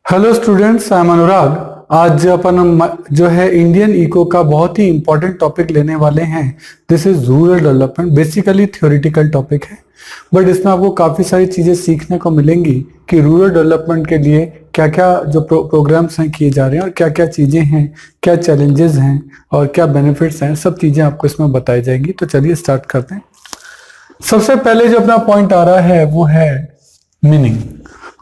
Hello students, I am अनुराग। आज अपन जो है इंडियन इको का बहुत ही इंपॉर्टेंट टॉपिक लेने वाले हैं। This is rural development. Basically theoretical topic है, बट इसमें आपको काफी सारी चीजें सीखने को मिलेंगी कि रूरल डेवलपमेंट के लिए क्या क्या जो प्रोग्राम्स हैं किए जा रहे हैं और क्या क्या चीजें हैं, क्या चैलेंजेस हैं और क्या बेनिफिट्स हैं, सब चीजें आपको इसमें बताई जाएंगी। तो चलिए स्टार्ट करते हैं। सबसे पहले जो अपना पॉइंट आ रहा है वो है मीनिंग।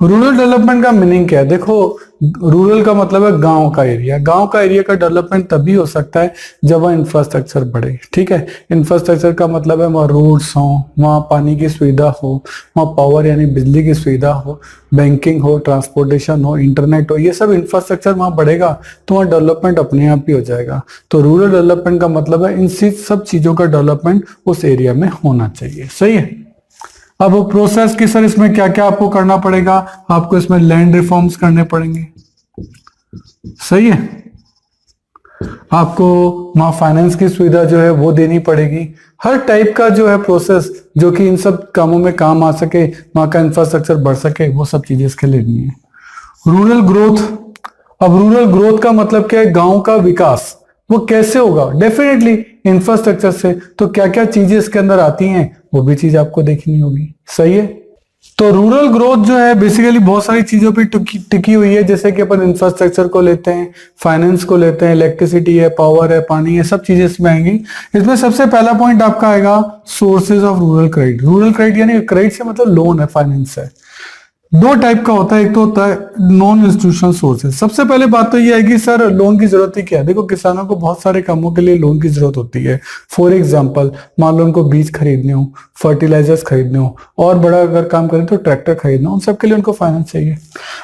रूरल डेवलपमेंट का मीनिंग क्या है? देखो, रूरल का मतलब है गांव का एरिया। गांव का एरिया का डेवलपमेंट तभी हो सकता है जब वहाँ इंफ्रास्ट्रक्चर बढ़े। ठीक है, इंफ्रास्ट्रक्चर का मतलब है वहाँ रोड्स हो, वहाँ पानी की सुविधा हो, वहाँ पावर यानी बिजली की सुविधा हो, बैंकिंग हो, ट्रांसपोर्टेशन हो, इंटरनेट हो। ये सब इंफ्रास्ट्रक्चर वहाँ बढ़ेगा तो वहाँ डेवलपमेंट अपने आप ही हो जाएगा। तो रूरल डेवलपमेंट का मतलब है इन सब चीजों का डेवलपमेंट उस एरिया में होना चाहिए। सही है। अब प्रोसेस की सर इसमें क्या क्या आपको करना पड़ेगा? आपको इसमें लैंड रिफॉर्म्स करने पड़ेंगे। सही है। आपको वहां फाइनेंस की सुविधा जो है वो देनी पड़ेगी। हर टाइप का जो है प्रोसेस जो कि इन सब कामों में काम आ सके, वहां का इंफ्रास्ट्रक्चर बढ़ सके, वो सब चीजें इसके लेनी है। Rural growth. अब रूरल ग्रोथ का मतलब क्या है? गांव का विकास। वो कैसे होगा? डेफिनेटली इंफ्रास्ट्रक्चर से। तो क्या क्या चीजें इसके अंदर आती हैं वो भी चीज आपको देखनी होगी। सही है। तो रूरल ग्रोथ जो है बेसिकली बहुत सारी चीजों पे टिकी हुई है। जैसे कि अपन इंफ्रास्ट्रक्चर को लेते हैं, फाइनेंस को लेते हैं, इलेक्ट्रिसिटी है, पावर है, पानी है, सब चीजें इसमें आएंगी। इसमें सबसे पहला पॉइंट आपका आएगा sources of rural credit. Rural credit यानी क्रेडिट से मतलब लोन है, फाइनेंस है। दो टाइप का होता है, एक तो होता है नॉन इंस्टीट्यूशनल सोर्सेज। सबसे पहले बात तो ये है कि सर लोन की जरूरत ही क्या है? देखो, किसानों को बहुत सारे कामों के लिए लोन की जरूरत होती है। फॉर एग्जांपल, मान लो उनको बीज खरीदने हो, फर्टिलाइजर्स खरीदने हो, और बड़ा अगर काम करें तो ट्रैक्टर खरीदना हो, उन सब के लिए उनको फाइनेंस चाहिए।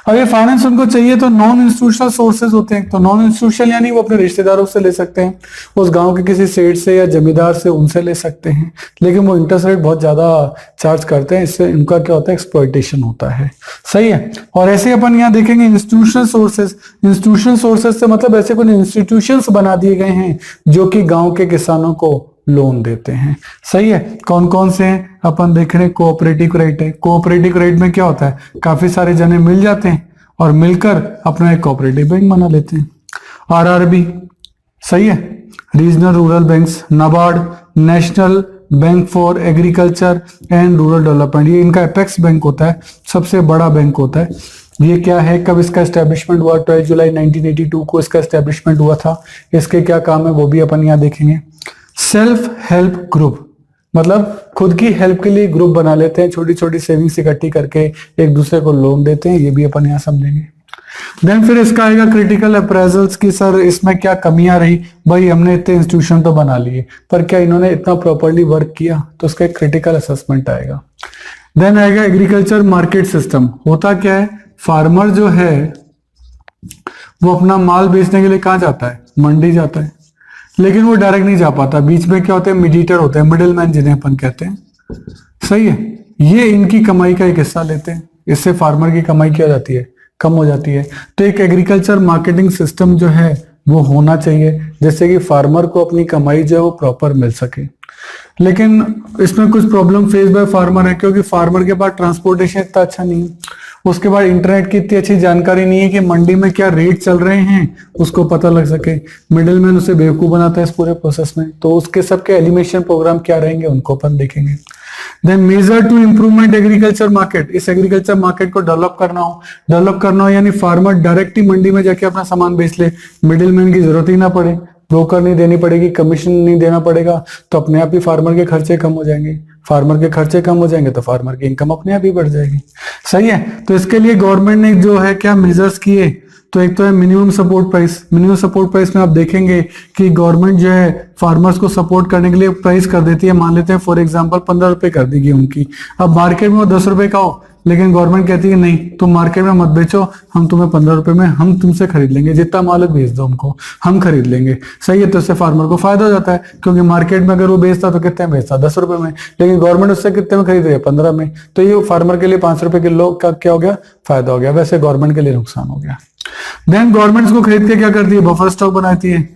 अब ये फाइनेंस उनको चाहिए तो नॉन इंस्टीट्यूशनल सोर्सेज होते हैं। तो नॉन इंस्टीट्यूशनल यानी वो अपने रिश्तेदारों से ले सकते हैं, उस गाँव के किसी सेठ से या जमींदार से, उनसे ले सकते हैं। लेकिन वो इंटरेस्ट रेट बहुत ज्यादा चार्ज करते हैं, इससे इनका क्या होता है? एक्सप्लॉयटेशन होता है। सही है। और ऐसे अपन यहाँ देखेंगे इंस्टीट्यूशनल सोर्सेज। इंस्टीट्यूशनल सोर्सेज से मतलब ऐसे कोई इंस्टीट्यूशंस बना दिए गए हैं जो कि गांव के किसानों को लोन देते हैं। सही है। कौन कौन से हैं अपन देख रहे हैं? कोऑपरेटिव क्रेडिट है। कोऑपरेटिव क्रेडिट में क्या होता है? काफी सारे जने मिल जाते हैं और मिलकर अपना एक कोऑपरेटिव बैंक बना लेते हैं। आरआरबी। सही है। Regional rural banks, NABARD, national bank for agriculture and rural development, ये इनका एपेक्स बैंक होता है, सबसे बड़ा बैंक होता है। ये क्या है, कब इसका एस्टेब्लिशमेंट हुआ? 12 जुलाई 1982 को इसका एस्टेब्लिशमेंट हुआ था। इसके क्या काम है वो भी अपन यहाँ देखेंगे। सेल्फ हेल्प ग्रुप मतलब खुद की हेल्प के लिए ग्रुप बना लेते हैं, छोटी छोटी सेविंग्स इकट्ठी करके एक दूसरे को लोन देते हैं, ये भी अपन यहाँ समझेंगे। देन फिर इसका आएगा क्रिटिकल अप्रेजल्स की सर इसमें क्या कमियां रही? भाई हमने इतने इंस्टीट्यूशन तो बना लिए, पर क्या इन्होंने इतना प्रॉपर्ली वर्क किया? तो उसका एक क्रिटिकल असेसमेंट आएगा। देन आएगा एग्रीकल्चर मार्केट सिस्टम। होता क्या है? फार्मर जो है वो अपना माल बेचने के लिए कहाँ जाता है? मंडी जाता है। लेकिन वो डायरेक्ट नहीं जा पाता, बीच में क्या होते हैं? मीडिएटर होते हैं, मिडिल मैन जिन्हें अपन कहते हैं। सही है। ये इनकी कमाई का एक हिस्सा लेते हैं, इससे फार्मर की कमाई क्या हो जाती है? कम हो जाती है। तो एक एग्रीकल्चर मार्केटिंग सिस्टम जो है वो होना चाहिए, जिससे कि फार्मर को अपनी कमाई जो है वो प्रॉपर मिल सके। लेकिन इसमें कुछ प्रॉब्लम फेस बाय फार्मर है, क्योंकि फार्मर के पास ट्रांसपोर्टेशन इतना अच्छा नहीं है, उसके बाद इंटरनेट की इतनी अच्छी जानकारी नहीं है कि मंडी में क्या रेट चल रहे हैं उसको पता लग सके। मिडिल मैन उसे बेवकूफ बनाता है इस पूरे प्रोसेस में। तो उसके सबके एलिमिनेशन प्रोग्राम क्या रहेंगे उनको अपन देखेंगे। Then major to improvement agriculture market. इस एग्रीकल्चर मार्केट को डेवलप करना हो यानी फार्मर डायरेक्ट ही मंडी में जाके अपना सामान बेच ले, मिडिल मैन की जरूरत ही ना पड़े, ब्रोकर नहीं देनी पड़ेगी, कमीशन नहीं देना पड़ेगा, तो अपने आप ही फार्मर के खर्चे कम हो जाएंगे। फार्मर के खर्चे कम हो जाएंगे तो फार्मर की इनकम अपने आप ही बढ़ जाएगी। सही है। तो इसके लिए गवर्नमेंट ने जो है क्या मेजर्स किए? तो एक तो है minimum support price. Minimum support price में आप देखेंगे कि गवर्नमेंट जो है फार्मर्स को सपोर्ट करने के लिए प्राइस कर देती है। मान लेते हैं फॉर एग्जांपल 15 रुपए कर देगी उनकी। अब मार्केट में वो 10 रुपए का हो, लेकिन गवर्नमेंट कहती है नहीं, तुम मार्केट में मत बेचो, हम तुम्हें 15 रुपए में हम तुमसे खरीद लेंगे, जितना माल भेज दो हमको, हम खरीद लेंगे। सही है। तो इससे फार्मर को फायदा हो जाता है, क्योंकि मार्केट में अगर वो बेचता तो कितने में बेचता? 10 रुपए में, लेकिन गवर्नमेंट उससे कितने में खरीद रही है? 15 में। तो ये फार्मर के लिए 5 रुपए किलो का क्या हो गया? फायदा हो गया। वैसे गवर्नमेंट के लिए नुकसान हो गया। देन गवर्नमेंट को खरीद के क्या करती है? बफर स्टॉक बनाती है।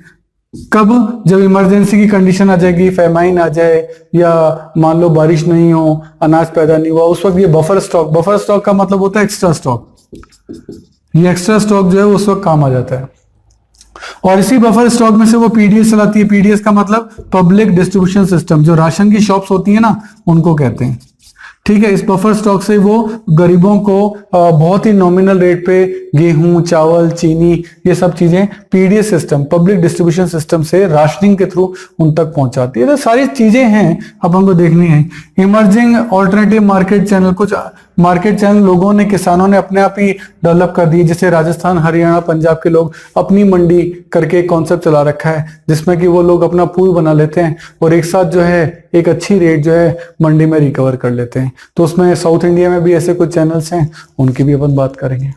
कब? जब इमरजेंसी की कंडीशन आ जाएगी, फेमाइन आ जाए, या मान लो बारिश नहीं हो, अनाज पैदा नहीं हुआ, उस वक्त ये बफर स्टॉक का मतलब होता है एक्स्ट्रा स्टॉक। ये एक्स्ट्रा स्टॉक जो है उस वक्त काम आ जाता है। और इसी बफर स्टॉक में से वो पीडीएस चलाती है। पीडीएस का मतलब पब्लिक डिस्ट्रीब्यूशन सिस्टम, जो राशन की शॉप्स होती है ना, उनको कहते हैं। ठीक है, इस बफर स्टॉक से वो गरीबों को बहुत ही नॉमिनल रेट पे गेहूं, चावल, चीनी, ये सब चीजें PDS system, public distribution system से राशनिंग के थ्रू उन तक पहुंचाती है। तो सारी चीजें हैं, अब हमको देखनी है। इमर्जिंग ऑल्टरनेटिव मार्केट चैनल, कुछ मार्केट चैनल लोगों ने, किसानों ने अपने आप ही डेवलप कर दिए। जैसे राजस्थान, हरियाणा, पंजाब के लोग अपनी मंडी करके एक कॉन्सेप्ट चला रखा है, जिसमें कि वो लोग अपना पूल बना लेते हैं और एक साथ जो है एक अच्छी रेट जो है मंडी में रिकवर कर लेते हैं। तो उसमें साउथ इंडिया में भी ऐसे कुछ चैनल्स हैं, उनकी भी अपन बात करेंगे।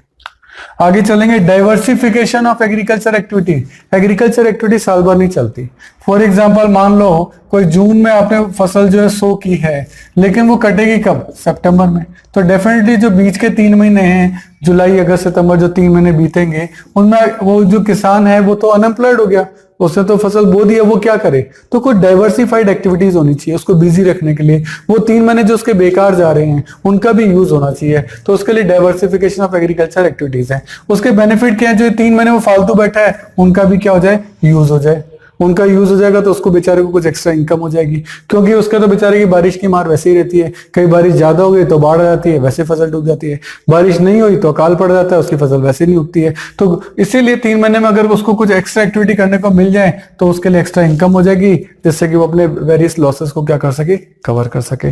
आगे चलेंगे, diversification of agriculture activity. Agriculture activity साल भर नहीं चलती। फॉर एग्जांपल, मान लो कोई जून में आपने फसल जो है सो की है, लेकिन वो कटेगी कब? सितंबर में। तो डेफिनेटली जो बीच के 3 महीने हैं, जुलाई, अगस्त, सितंबर, जो 3 महीने बीतेंगे, उनमें वो जो किसान है वो तो अनएम्प्लॉयड हो गया, उसने तो फसल बो दी है, वो क्या करे? तो कुछ डाइवर्सिफाइड एक्टिविटीज होनी चाहिए उसको बिजी रखने के लिए। वो 3 महीने जो उसके बेकार जा रहे हैं, उनका भी यूज होना चाहिए। तो उसके लिए डाइवर्सिफिकेशन ऑफ एग्रीकल्चर एक्टिविटीज है। उसके बेनिफिट क्या है? जो 3 महीने वो फालतू बैठा है, उनका भी क्या हो जाए? यूज हो जाए। उनका यूज हो जाएगा तो उसको बेचारे को कुछ एक्स्ट्रा इनकम हो जाएगी, क्योंकि उसका तो बेचारे की बारिश की मार वैसे ही रहती है। कई बारिश ज्यादा हो गई तो बाढ़ आ जाती है, वैसे फसल डूब जाती है। बारिश नहीं हुई तो अकाल पड़ जाता है, उसकी फसल वैसे नहीं उगती है। तो इसीलिए 3 महीने में अगर उसको कुछ एक्स्ट्रा एक्टिविटी करने को मिल जाए तो उसके लिए एक्स्ट्रा इनकम हो जाएगी, जिससे कि वो अपने वेरियस लॉसेस को क्या कर सके? कवर कर सके।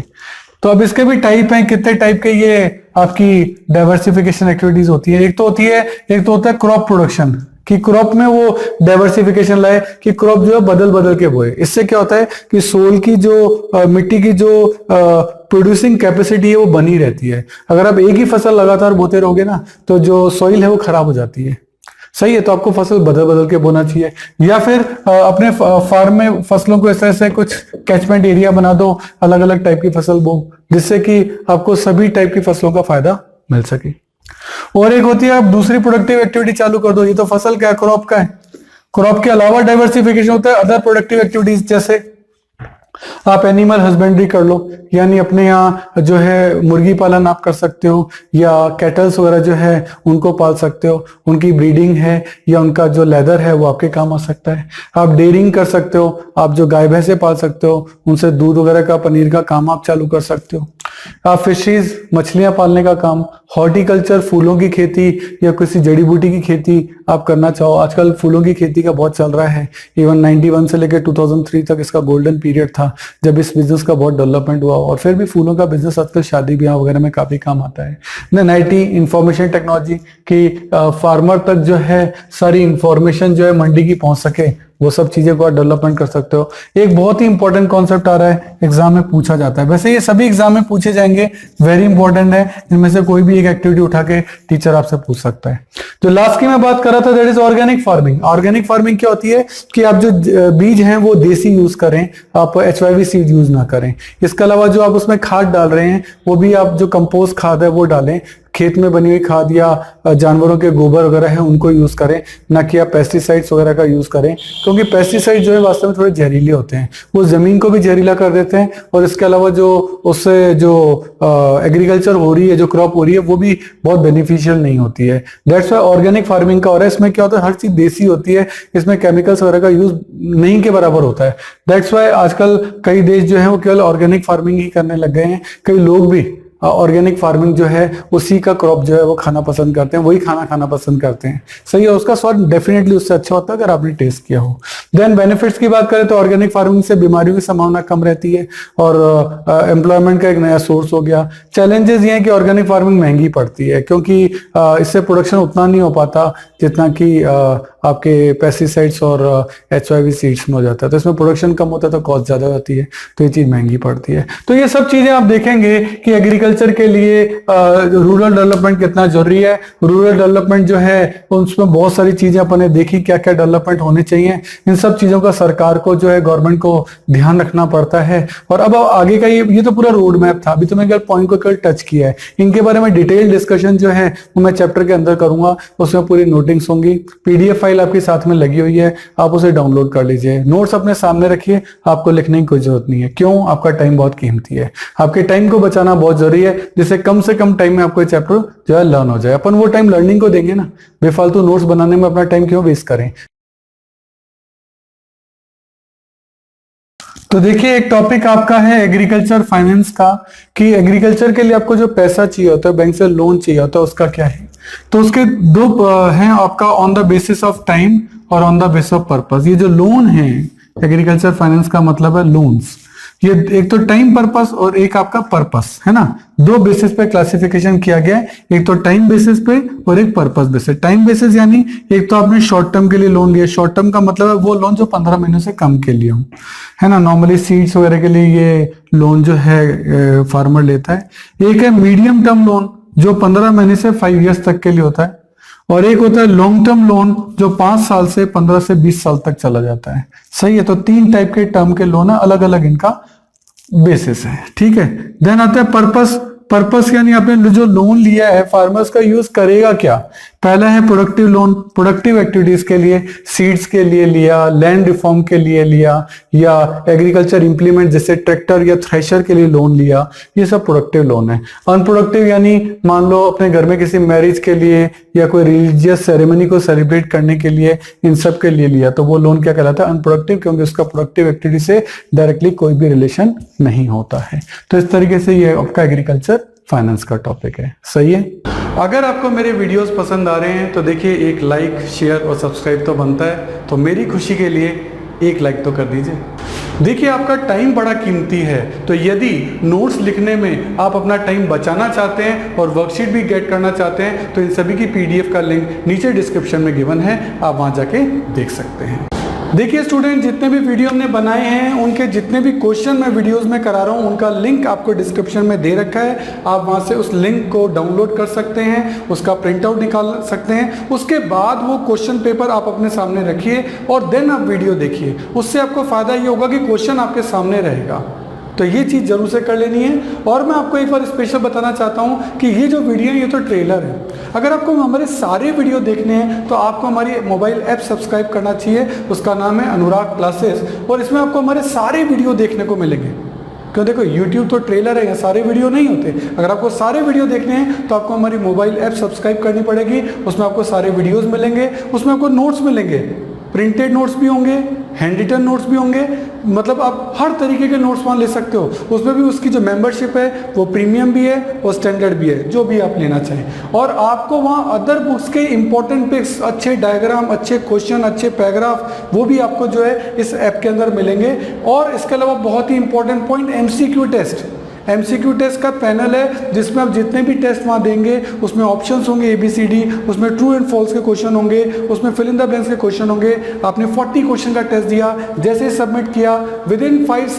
तो अब इसके भी टाइप हैं, कितने टाइप के ये आपकी डाइवर्सिफिकेशन एक्टिविटीज होती है। एक तो होता है क्रॉप प्रोडक्शन, कि क्रॉप में वो डाइवर्सिफिकेशन लाए कि क्रॉप जो है बदल बदल के बोए। इससे क्या होता है कि सोल की जो मिट्टी की जो प्रोड्यूसिंग कैपेसिटी है वो बनी रहती है। अगर आप एक ही फसल लगातार बोते रहोगे ना, तो जो सॉइल है वो खराब हो जाती है। सही है, तो आपको फसल बदल बदल के बोना चाहिए। या फिर अपने फार्म में फसलों को ऐसे कुछ कैचमेंट एरिया बना दो, अलग अलग टाइप की फसल बो, जिससे कि आपको सभी टाइप की फसलों का फायदा मिल सके। और एक होती है, आप दूसरी प्रोडक्टिव एक्टिविटी चालू कर दो। ये तो फसल का है, क्रॉप का है। क्रॉप के अलावा डाइवर्सिफिकेशन होता है अदर प्रोडक्टिव एक्टिविटीज, जैसे आप एनिमल हस्बेंड्री कर लो, यानी अपने यहाँ जो है मुर्गी पालन आप कर सकते हो, या कैटल्स वगैरह जो है उनको पाल सकते हो। उनकी ब्रीडिंग है या उनका जो लेदर है वो आपके काम आ सकता है। आप डेयरिंग कर सकते हो, आप जो गाय भैंसे पाल सकते हो, उनसे दूध वगैरह का, पनीर का काम आप चालू कर सकते हो। आप फिशरीज, मछलियां पालने का काम, हॉर्टिकल्चर, फूलों की खेती या किसी जड़ी बूटी की खेती आप करना चाहो। आजकल फूलों की खेती का बहुत चल रहा है। इवन 91 से लेकर 2003 तक इसका गोल्डन पीरियड था, जब इस बिजनेस का बहुत डेवलपमेंट हुआ। और फिर भी फूलों का बिजनेस आजकल शादी ब्याह वगैरह में काफी काम आता है। देन आईटी, इंफॉर्मेशन टेक्नोलॉजी, की फार्मर तक जो है सारी इंफॉर्मेशन जो है मंडी की पहुंच सके, वो सब चीजें को आप डेवलपमेंट कर सकते हो। एक बहुत ही इंपॉर्टेंट कॉन्सेप्ट आ रहा है, एग्जाम में पूछा जाता है। वैसे ये सभी एग्जाम में पूछे जाएंगे, वेरी इंपॉर्टेंट है। इनमें से कोई भी एक एक्टिविटी उठा के टीचर आपसे पूछ सकता है। जो लास्ट की मैं बात कर रहा था, that is organic farming. Organic farming क्या होती है कि आप जो बीज हैं वो देसी यूज करें, आप HYV सीड यूज ना करें। इसके अलावा जो आप उसमें खाद डाल रहे हैं वो भी आप जो कंपोस्ट खाद है वो डालें। खेत में बनी हुई खाद या जानवरों के गोबर वगैरह है उनको यूज करें, ना कि आप पेस्टिसाइड्स वगैरह का यूज करें, क्योंकि पेस्टिसाइड जो है वास्तव में थोड़े जहरीले होते हैं। वो जमीन को भी जहरीला कर देते हैं, और इसके अलावा जो उससे जो एग्रीकल्चर हो रही है, जो क्रॉप हो रही है, वो भी बहुत बेनिफिशियल नहीं होती है। दैट्स वाई ऑर्गेनिक फार्मिंग का हो रहा है। इसमें क्या होता है, हर चीज देसी होती है, इसमें केमिकल्स वगैरह का यूज नहीं के बराबर होता है। दैट्स वाई आजकल कई देश जो है वो केवल ऑर्गेनिक फार्मिंग ही करने लग गए हैं। कई लोग भी ऑर्गेनिक फार्मिंग जो है उसी का क्रॉप जो है वो खाना पसंद करते हैं, वही खाना खाना पसंद करते हैं। सही है, उसका स्वाद डेफिनेटली उससे अच्छा होता है अगर आपने टेस्ट किया हो। देन बेनिफिट्स की बात करें तो ऑर्गेनिक फार्मिंग से बीमारियों की संभावना कम रहती है, और एम्प्लॉयमेंट का एक नया सोर्स हो गया। चैलेंजेस ये हैं कि ऑर्गेनिक फार्मिंग महंगी पड़ती है, क्योंकि इससे प्रोडक्शन उतना नहीं हो पाता जितना कि आपके पेस्टिसाइड्स और HYV सीड्स में हो जाता है। तो इसमें प्रोडक्शन कम होता है तो कॉस्ट ज्यादा होती है, तो ये चीज महंगी पड़ती है। तो ये सब चीजें आप देखेंगे कि एग्रीकल्चर के लिए रूरल डेवलपमेंट कितना जरूरी है। रूरल डेवलपमेंट जो है उसमें बहुत सारी चीजें अपने देखी, क्या क्या डेवलपमेंट होने चाहिए। इन सब चीजों का सरकार को जो है, गवर्नमेंट को ध्यान रखना पड़ता है। और अब आगे का ये तो पूरा रोड मैप था, अभी तो मैं पॉइंट को केवल टच किया है। इनके बारे में डिटेल डिस्कशन जो है वो मैं चैप्टर के अंदर करूंगा, उसमें पूरी नोटिंग्स होंगी। PDF फाइल आपके साथ में लगी हुई है, आप उसे डाउनलोड कर लीजिए। नोट्स अपने सामने रखिए, आपको लिखने की कोई जरूरत नहीं है। क्यों? आपका टाइम बहुत कीमती है, आपके टाइम को बचाना बहुत जरूरी रही है, जिससे कम से कम टाइम में आपको ये चैप्टर जो है लर्न हो जाए। अपन वो टाइम लर्निंग को देंगे ना, बेफालतू नोट्स बनाने में अपना टाइम क्यों वेस्ट करें। तो देखिए एक टॉपिक आपका है एग्रीकल्चर फाइनेंस का, कि एग्रीकल्चर के लिए आपको जो पैसा चाहिए होता है, बैंक से लोन चाहिए होता है, उसका क्या है। तो उसके दो हैं आपका, on the basis of time और on the basis of purpose. ये जो लोन है, एग्रीकल्चर फाइनेंस का मतलब है लोन्स। ये एक तो टाइम पर्पस और एक आपका पर्पस है ना, दो बेसिस पे क्लासिफिकेशन किया गया है, एक तो टाइम बेसिस पे और एक पर्पस बेसिस। टाइम बेसिस यानी एक तो आपने शॉर्ट टर्म के लिए लोन लिया, शॉर्ट टर्म का मतलब है वो लोन जो 15 महीनों से कम के लिए हो, है ना। नॉर्मली सीड्स वगैरह के लिए ये लोन जो है फार्मर लेता है। एक है मीडियम टर्म लोन जो 15 महीने से 5 ईयर्स तक के लिए होता है, और एक होता है लॉन्ग टर्म लोन जो 5 साल से 15 से 20 साल तक चला जाता है। सही है, तो 3 टाइप के टर्म के लोन है, अलग अलग इनका बेसिस है, ठीक है। देन आता है पर्पस। पर्पस यानी आपने जो लोन लिया है फार्मर्स का यूज करेगा क्या। पहला है प्रोडक्टिव लोन, प्रोडक्टिव एक्टिविटीज के लिए, सीड्स के लिए लिया, लैंड रिफॉर्म के लिए लिया, या एग्रीकल्चर इंप्लीमेंट जैसे ट्रैक्टर या थ्रेशर के लिए लोन लिया, ये सब प्रोडक्टिव लोन है। अनप्रोडक्टिव यानी मान लो अपने घर में किसी मैरिज के लिए या कोई रिलीजियस सेरेमनी को सेलिब्रेट करने के लिए, इन सब के लिए लिया, तो वो लोन क्या कहलाता है, अनप्रोडक्टिव, क्योंकि उसका प्रोडक्टिव एक्टिविटी से डायरेक्टली कोई भी रिलेशन नहीं होता है। तो इस तरीके से ये आपका एग्रीकल्चर फाइनेंस का टॉपिक है। सही है। अगर आपको मेरे वीडियोस पसंद आ रहे हैं तो देखिए एक लाइक, शेयर और सब्सक्राइब तो बनता है, तो मेरी खुशी के लिए एक लाइक तो कर दीजिए। देखिए आपका टाइम बड़ा कीमती है, तो यदि नोट्स लिखने में आप अपना टाइम बचाना चाहते हैं और वर्कशीट भी गेट करना चाहते हैं, तो इन सभी की पीडीएफ का लिंक नीचे डिस्क्रिप्शन में गिवन है, आप वहां जाके देख सकते हैं। देखिए स्टूडेंट, जितने भी वीडियो हमने बनाए हैं उनके जितने भी क्वेश्चन मैं वीडियोस में करा रहा हूं, उनका लिंक आपको डिस्क्रिप्शन में दे रखा है। आप वहां से उस लिंक को डाउनलोड कर सकते हैं, उसका प्रिंट आउट निकाल सकते हैं। उसके बाद वो क्वेश्चन पेपर आप अपने सामने रखिए और देन आप वीडियो देखिए। उससे आपको फायदा ये होगा कि क्वेश्चन आपके सामने रहेगा। तो ये चीज़ जरूर से कर लेनी है। और मैं आपको एक बार स्पेशल बताना चाहता हूँ कि ये जो वीडियो है ये तो ट्रेलर है। अगर आपको हमारे सारे वीडियो देखने हैं तो आपको हमारी मोबाइल ऐप सब्सक्राइब करना चाहिए, उसका नाम है अनुराग क्लासेस, और इसमें आपको हमारे सारे वीडियो देखने को मिलेंगे। क्यों, देखो YouTube तो ट्रेलर है, यहाँ सारे वीडियो नहीं होते। अगर आपको सारे वीडियो देखने हैं तो आपको हमारी मोबाइल ऐप सब्सक्राइब करनी पड़ेगी, उसमें आपको सारे वीडियोस मिलेंगे, उसमें आपको नोट्स मिलेंगे, प्रिंटेड नोट्स भी होंगे, हैंड रिटन नोट्स भी होंगे, मतलब आप हर तरीके के नोट्स वहाँ ले सकते हो। उसमें भी उसकी जो मेंबरशिप है वो प्रीमियम भी है और स्टैंडर्ड भी है, जो भी आप लेना चाहें। और आपको वहाँ अदर बुक्स के इंपॉर्टेंट पिक्स, अच्छे डायग्राम, अच्छे क्वेश्चन, अच्छे पैराग्राफ, वो भी आपको जो है इस ऐप के अंदर मिलेंगे। और इसके अलावा बहुत ही important point, MCQ test. MCQ test का पैनल है जिसमें आप जितने भी टेस्ट वहाँ देंगे उसमें ऑप्शंस होंगे ABCD, उसमें ट्रू एंड फॉल्स के क्वेश्चन होंगे, उसमें फिल इन द ब्लैंक्स के क्वेश्चन होंगे। आपने 40 क्वेश्चन का टेस्ट दिया, जैसे सबमिट किया, विदिन 5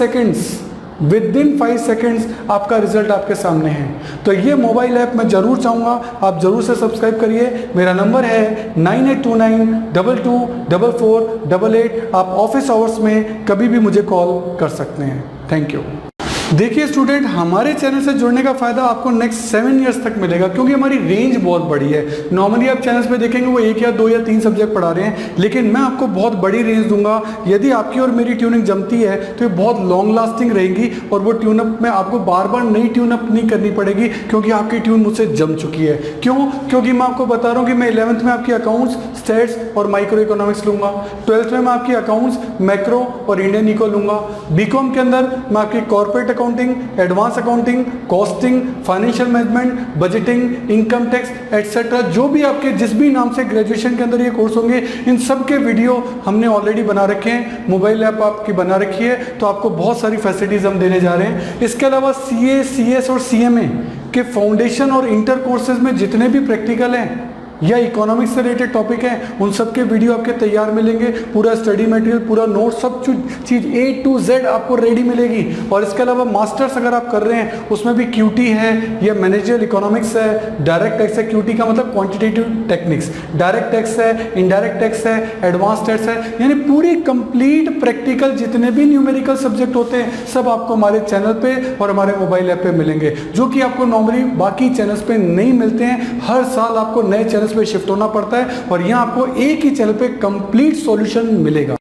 सेकेंड्स आपका रिजल्ट आपके सामने है। तो ये मोबाइल ऐप मैं जरूर चाहूँगा आप जरूर से सब्सक्राइब करिए। मेरा नंबर है 9829224488। आप ऑफिस आवर्स में कभी भी मुझे कॉल कर सकते हैं। Thank you. देखिए स्टूडेंट, हमारे चैनल से जुड़ने का फायदा आपको नेक्स्ट 7 इयर्स तक मिलेगा, क्योंकि हमारी रेंज बहुत बड़ी है। नॉर्मली आप चैनल्स पे देखेंगे वो 1 या 2 या 3 सब्जेक्ट पढ़ा रहे हैं, लेकिन मैं आपको बहुत बड़ी रेंज दूंगा। यदि आपकी और मेरी ट्यूनिंग जमती है तो ये बहुत लॉन्ग लास्टिंग रहेगी, और वो ट्यूनअप में आपको बार बार नई ट्यूनअप नहीं करनी पड़ेगी, क्योंकि आपकी ट्यून मुझसे जम चुकी है। क्यों? क्योंकि मैं आपको बता रहा हूँ कि मैं 11th में आपकी अकाउंट्स, स्टेट्स और माइक्रो इकोनॉमिक्स लूंगा, 12th में मैं आपकी अकाउंट्स, मैक्रो और इंडियन इको लूंगा, बीकॉम के अंदर मैं आपकी corporate accounting, advance accounting, costing, financial management, budgeting, income tax etcetera, जो भी आपके जिस भी नाम से ग्रेजुएशन के अंदर ये कोर्स होंगे, इन सब के वीडियो हमने ऑलरेडी बना रखे हैं। मोबाइल ऐप आपकी बना रखी है, तो आपको बहुत सारी फैसिलिटीज हम देने जा रहे हैं। इसके अलावा CA, CS और CMA के फाउंडेशन और इंटर कोर्सेज में जितने भी प्रैक्टिकल हैं या इकोनॉमिक्स से रिलेटेड टॉपिक है, उन सब के वीडियो आपके तैयार मिलेंगे। पूरा स्टडी मटेरियल, पूरा नोट, सब चीज A to Z आपको रेडी मिलेगी। और इसके अलावा मास्टर्स अगर आप कर रहे हैं उसमें भी QT है, या मैनेजरियल इकोनॉमिक्स है, डायरेक्ट टैक्स है। QT का मतलब क्वांटिटेटिव टेक्निक्स, डायरेक्ट टैक्स है, इनडायरेक्ट टैक्स है, एडवांस टैक्स है, यानी पूरी कंप्लीट प्रैक्टिकल जितने भी न्यूमेरिकल सब्जेक्ट होते हैं सब आपको हमारे चैनल पे और हमारे मोबाइल ऐप पे मिलेंगे, जो कि आपको नॉर्मली बाकी चैनल्स पे नहीं मिलते हैं। हर साल आपको नए चैनल पे शिफ्ट होना पड़ता है, और यहाँ आपको एक ही चैनल पे कंप्लीट सॉल्यूशन मिलेगा।